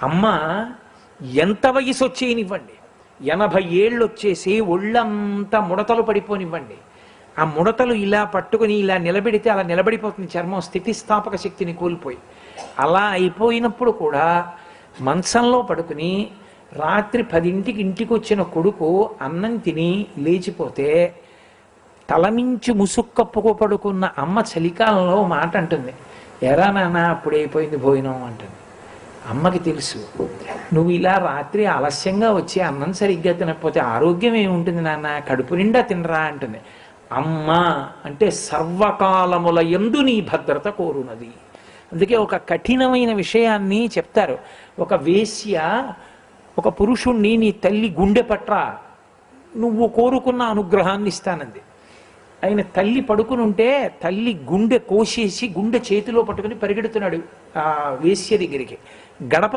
అమ్మ ఎంత వయసు వచ్చేయనివ్వండి, 80 ఏళ్ళు వచ్చేసి ఒళ్ళంతా ముడతలు పడిపోనివ్వండి, ఆ ముడతలు ఇలా పట్టుకుని ఇలా నిలబెడితే అలా నిలబడిపోతుంది చర్మం, స్థితిస్థాపక శక్తిని కోల్పోయి. అలా అయిపోయినప్పుడు కూడా మంచంలో పడుకుని రాత్రి 10ంటికి ఇంటికి వచ్చిన కొడుకు అన్నం తిని లేచిపోతే తలమించి ముసుక్కప్పుకు పడుకున్న అమ్మ చలికాలంలో మాట అంటుంది, ఎరా నాన్న అప్పుడైపోయింది భోజనం అంటుంది. అమ్మకి తెలుసు, నువ్వు ఇలా రాత్రి ఆలస్యంగా వచ్చి అన్నం సరిగ్గా తినకపోతే ఆరోగ్యం ఏముంటుంది నాన్న, కడుపు నిండా తినరా అంటుంది. అమ్మ అంటే సర్వకాలముల యందు నీ భద్రత కోరునది. అందుకే ఒక కఠినమైన విషయాన్ని చెప్తారు. ఒక వేశ్య ఒక పురుషుణ్ణి నీ తల్లి గుండె పట్రా నువ్వు కోరుకున్న అనుగ్రహాన్ని ఇస్తానంది. ఆయన తల్లి పడుకుని ఉంటే తల్లి గుండె కోసేసి గుండె చేతిలో పట్టుకుని పరిగెడుతున్నాడు ఆ వేశ్య దగ్గరికి. గడప